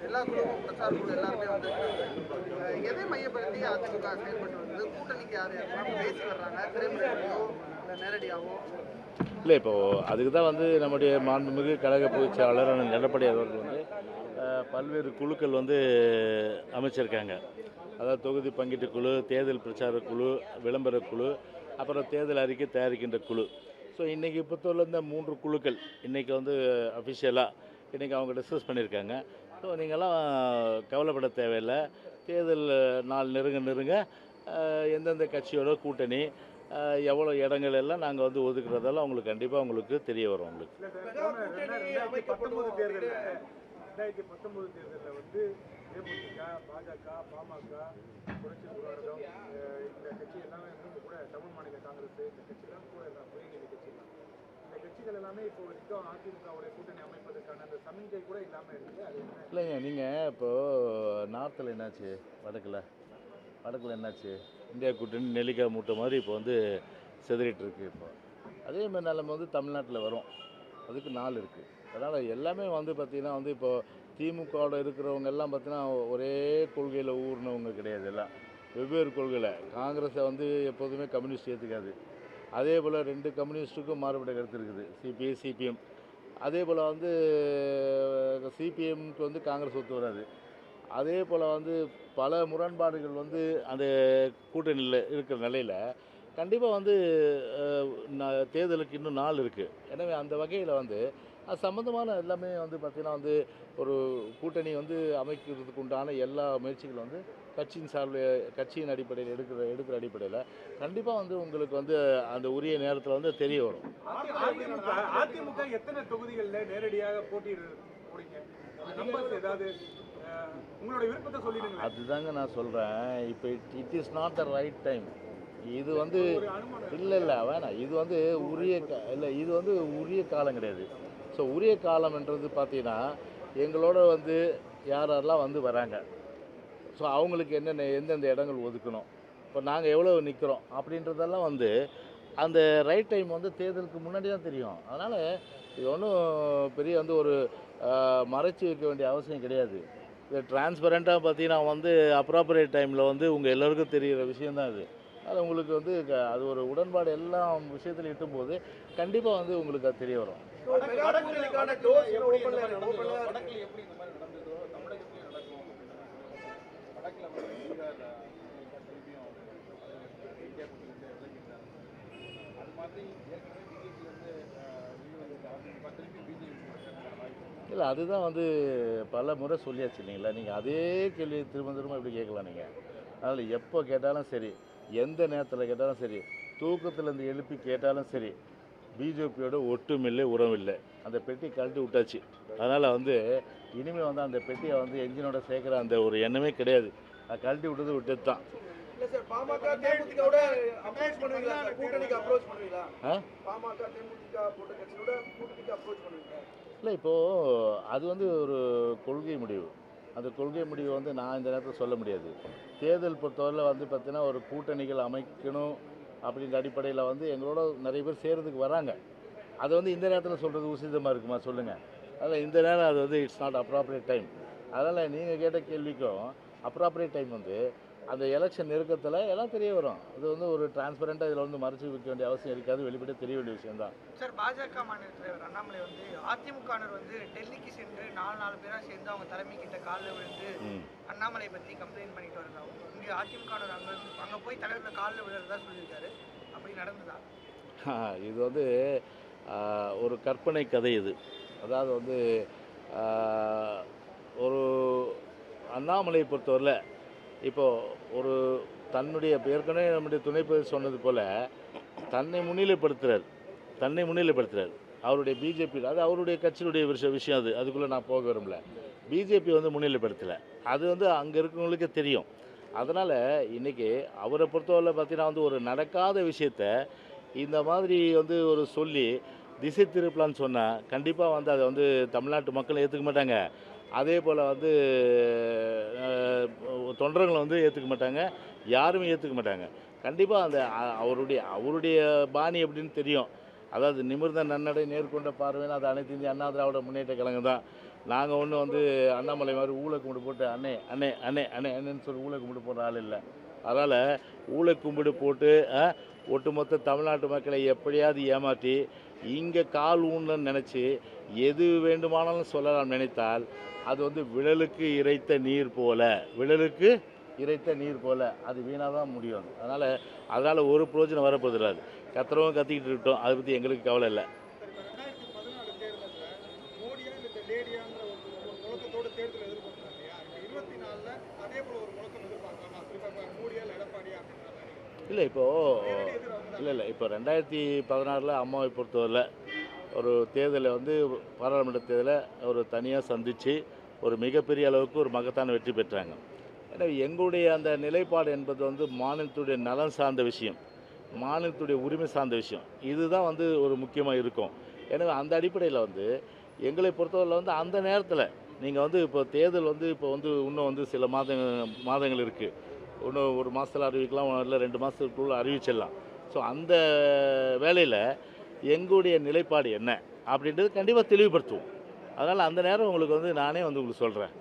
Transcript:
எல்லா குழுவும் பிரச்சார குழு எல்லாருமே வந்திருக்காங்க. எதை மையப்படுத்தி அதிமுக செயல்பட்டு வருது? கூட்டணிக்கு யார் யாரெல்லாம் பேசி வர்றாங்க? திரைமுறையிலையோ இல்லை நேரடியாகவோ? இல்லை, இப்போது அதுக்கு தான் வந்து நம்முடைய மாண்புமிகு கழக பொதுச் செயலாளர் அண்ணன் எடப்பாடி அவர்கள் வந்து பல்வேறு குழுக்கள் வந்து அமைச்சிருக்காங்க. அதாவது தொகுதி பங்கீட்டு குழு, தேர்தல் பிரச்சார குழு, விளம்பர குழு, அப்புறம் தேர்தல் அறிக்கை தயாரிக்கின்ற குழு. ஸோ இன்றைக்கி பொறுத்தவரை இந்த 3 குழுக்கள் இன்றைக்கி வந்து அஃபிஷியலாக இன்றைக்கி அவங்க டிஸ்கஸ் பண்ணியிருக்காங்க. ஸோ நீங்கள்லாம் கவலைப்பட தேவையில்லை. தேர்தல் நாள் நெருங்க எந்தெந்த கட்சியோட கூட்டணி, எவ்வளோ இடங்கள் எல்லாம் நாங்கள் வந்து ஒதுக்குறதெல்லாம் உங்களுக்கு கண்டிப்பாக உங்களுக்கு தெரிய வரும். உங்களுக்கு 2019 தேர்தலில் வந்து தேமுதிக, பாஜக, பாமக, புரட்சி போராட்டம் இந்த கட்சி எல்லாமே வந்து கூட தமிழ் மாநில காங்கிரஸ் இந்த கட்சியெல்லாம் கூட புதிய கட்சியெல்லாம் இந்த கட்சிகள் எல்லாமே இப்போ வரைக்கும் அதிமுகவுடைய கூட்டணி அமைப்பதற்கான அந்த சமிஞ்சை கூட இல்லாமல் இருக்குது. அது என்ன இல்லைங்க, நீங்கள் இப்போது நார்த்தில் என்னாச்சு, வடக்கில் என்னாச்சு, இந்தியா கூட்டணி நெல்லிக்காய் மூட்டை மாதிரி இப்போ வந்து செதறிட்டு இருக்கு. இப்போ அதேமாதிரி நிலைமை வந்து தமிழ்நாட்டில் வரும். அதுக்கு நாள் இருக்குது. அதனால் எல்லாமே வந்து பார்த்திங்கன்னா வந்து இப்போது திமுகவோட இருக்கிறவங்க எல்லாம் பார்த்திங்கன்னா ஒரே கொள்கையில் ஊர்னவங்க கிடையாது. எல்லாம் வெவ்வேறு கொள்கையில். காங்கிரஸை வந்து எப்போதுமே கம்யூனிஸ்ட் ஏற்றுக்காது. அதே போல் 2 கம்யூனிஸ்ட்டுக்கும் மாறுபட்ட கருத்து இருக்குது, சிபிஐ, சிபிஎம். அதே போல் வந்து சிபிஎம்க்கு வந்து காங்கிரஸ் ஒத்து வராது. அதே போல் வந்து பல முரண்பாடுகள் வந்து அந்த கூட்டணியில் இருக்கிற நிலையில் கண்டிப்பாக வந்து தேர்தலுக்கு இன்னும் நாள் இருக்குது. எனவே அந்த வகையில் வந்து அது சம்மந்தமான எல்லாமே வந்து பார்த்திங்கன்னா வந்து ஒரு கூட்டணி வந்து அமைக்கிறதுக்கு உண்டான எல்லா முயற்சிகளும் வந்து கட்சியின் அடிப்படையில் எடுக்கிற அடிப்படையில் கண்டிப்பாக வந்து உங்களுக்கு வந்து அந்த உரிய நேரத்தில் வந்து தெரிய வரும். அதிமுக எத்தனை தொகுதிகளில் நேரடியாக போட்டியிடுறீங்க? நம்பர்ஸ் ஏதாவது உங்களோட விருப்பத்தை சொல்லிடுங்க. அதுதாங்க நான் சொல்கிறேன். இப்போ it is not the right time. இது வந்து இல்லை வேணாம். இது வந்து இது வந்து உரிய காலம் கிடையாது. ஸோ உரிய காலம்ன்றது பார்த்தீங்கன்னா எங்களோட வந்து யாரெல்லாம் வந்து வராங்க, ஸோ அவங்களுக்கு எந்தெந்த இடங்கள் ஒதுக்கணும், இப்போ நாங்கள் எவ்வளோ நிற்கிறோம் அப்படின்றதெல்லாம் வந்து அந்த ரைட் டைம் வந்து தேர்தலுக்கு முன்னாடி தான் தெரியும். அதனால் இது ஒன்றும் பெரிய வந்து ஒரு மறைச்சி வைக்க வேண்டிய அவசியம் கிடையாது. இது டிரான்ஸ்பரண்ட்டாக பார்த்தீங்கன்னா வந்து அப்ராப்ரியேட் டைமில் வந்து உங்கள் எல்லோருக்கும் தெரிகிற விஷயந்தான் இது. அது உங்களுக்கு வந்து அது ஒரு உடன்பாடு எல்லா விஷயத்துலையும் இட்டும்போது கண்டிப்பாக வந்து உங்களுக்கு அது தெரிய வரும். இல்லை, அதுதான் வந்து பல முறை சொல்லியாச்சு இல்லைங்களா. நீங்கள் அதே கேள்வி திரும்ப இப்படி கேட்கலாம் நீங்கள். அதனால் எப்போ கேட்டாலும் சரி, எந்த நேரத்தில் கேட்டாலும் சரி, தூக்கத்துலேருந்து எழுப்பி கேட்டாலும் சரி, பிஜேபியோட ஒட்டுமில்லை உறவில்லை. அந்த பெட்டி கழட்டி விட்டாச்சு. அதனால் வந்து இனிமேல் வந்து அந்த பெட்டியை வந்து என்ஜினோட சேர்க்குற அந்த ஒரு எண்ணமே கிடையாது. அதை கழட்டி விட்டது தான். இல்லை, இப்போது அது வந்து ஒரு கொள்கை முடிவு. அந்த கொள்கை முடிவு வந்து நான் இந்த நேரத்தில் சொல்ல முடியாது. தேர்தல் பொறுத்தவரையில் வந்து பார்த்திங்கன்னா ஒரு கூட்டணிகள் அமைக்கணும் அப்படின்ற அடிப்படையில் வந்து எங்களோட நிறைய பேர் சேர்கிறதுக்கு வராங்க. அது வந்து இந்த நேரத்தில் சொல்கிறது உசிதமாக இருக்குமா சொல்லுங்கள். அதில் இந்த நேரம் அது வந்து இட்ஸ் நாட் அப்ராப்ரியேட் டைம். அதனால் நீங்கள் கேட்ட கேள்விக்கும் அப்ராப்ரியேட் டைம் வந்து அந்த எலெக்ஷன் நெருக்கத்தில் எல்லாம் தெரிய வரும். அது வந்து ஒரு டிரான்ஸ்பரண்ட்டாக இதில் வந்து மறைச்சி வைக்க வேண்டிய அவசியம் இருக்காது. வெளிப்படையாக தெரிய வேண்டிய விஷயம் தான். சார், பாஜக மாநில தலைவர் அண்ணாமலை வந்து அதிமுகவினர் வந்து டெல்லிக்கு சென்று 4 பேராக சேர்ந்து அவங்க தலைமை கிட்ட காலில் விழுந்து அண்ணாமலை பற்றி கம்ப்ளைண்ட் பண்ணிட்டு வரதாகவும், இங்கே அதிமுகவினர் அங்கே போய் தலைவர்கள் காலில் விழுறதா சொல்லியிருக்காரு. அப்படி நடந்ததா? இது வந்து ஒரு கற்பனை கதை இது. அதாவது வந்து ஒரு அண்ணாமலையை பொறுத்தவரையில் இப்போது ஒரு தன்னுடைய ஏற்கனவே நம்முடைய துணைப்பதி சொன்னது போல் தன்னை முன்னிலைப்படுத்துகிறார். அவருடைய பிஜேபி, அது அவருடைய கட்சியினுடைய விஷயம். அதுக்குள்ளே நான் போக விரும்பல. பிஜேபி வந்து முன்னிலைப்படுத்தலை. அது வந்து அங்கே இருக்கிறவங்களுக்கே தெரியும். அதனால் இன்றைக்கி அவரை பொறுத்தவரையில் பார்த்தீங்கன்னா வந்து ஒரு நடக்காத விஷயத்த இந்த மாதிரி வந்து ஒரு சொல்லி திசை திருப்பலான்னு சொன்னால் கண்டிப்பாக வந்து அதை வந்து தமிழ்நாட்டு மக்கள் ஏற்றுக்க மாட்டாங்க. அதே போல் வந்து தொண்டர்களை வந்து ஏற்றுக்க மாட்டாங்க, யாருமே ஏற்றுக்க மாட்டாங்க. கண்டிப்பாக அந்த அவருடைய பாணி எப்படின்னு தெரியும். அதாவது நிமிர்ந்த நன்னடை நேர்கொண்ட பார்வைன்னு அது அனைத்து இந்திய அண்ணா திராவிட முன்னேற்ற கழகம் தான். நாங்கள் ஒன்றும் வந்து அண்ணாமலை மாதிரி ஊழ கும்பிடு போட்டு அண்ணே அண்ணே அண்ணே அண்ணே அண்ணேன்னு சொல்லி ஊழ கும்பிடு போடுற ஆள் இல்லை. அதனால் ஊழ கும்பிடு போட்டு ஒட்டுமொத்த தமிழ்நாட்டு மக்களை எப்படியாவது ஏமாற்றி இங்கே கால் ஊன்னு நினச்சி எது வேண்டுமானாலும் சொல்லலாம் நினைத்தால் அது வந்து விழலுக்கு இறைத்த நீர் போல அது வீணாக தான் முடியும். அதனால் ஒரு பிரயோஜனம் வரப்போதில்லை. கத்துறவங்க கத்திக்கிட்டு இருக்கட்டும், அதை பற்றி எங்களுக்கு கவலை இல்லை. இல்லை இப்போ 2016 அம்மாவை பொறுத்தவரையில் ஒரு தேர்தலை வந்து பாராளுமன்ற தேர்தலை ஒரு தனியாக சந்தித்து ஒரு மிகப்பெரிய அளவுக்கு ஒரு மகத்தான வெற்றி பெற்றாங்க. எனவே எங்களுடைய அந்த நிலைப்பாடு என்பது வந்து மாநிலத்துடைய நலன் சார்ந்த விஷயம், மாநிலத்துடைய உரிமை சார்ந்த விஷயம். இதுதான் வந்து ஒரு முக்கியமாக இருக்கும். எனவே அந்த அடிப்படையில் வந்து எங்களை பொறுத்தவரையில் வந்து அந்த நேரத்தில் நீங்கள் வந்து இப்போ தேர்தல் வந்து இன்னும் வந்து சில மாதங்கள் இருக்குது. இன்னும் ஒரு மாதத்தில் அறிவிக்கலாம், இல்லை 2 மாதத்துக்குள்ளே அறிவிச்சிடலாம். ஸோ அந்த வேலையில் எங்களுடைய நிலைப்பாடு என்ன அப்படின்றது கண்டிப்பாக தெளிவுபடுத்துவோம். அதனால் அந்த நேரம் உங்களுக்கு வந்து நானே வந்து உங்களுக்கு சொல்கிறேன்.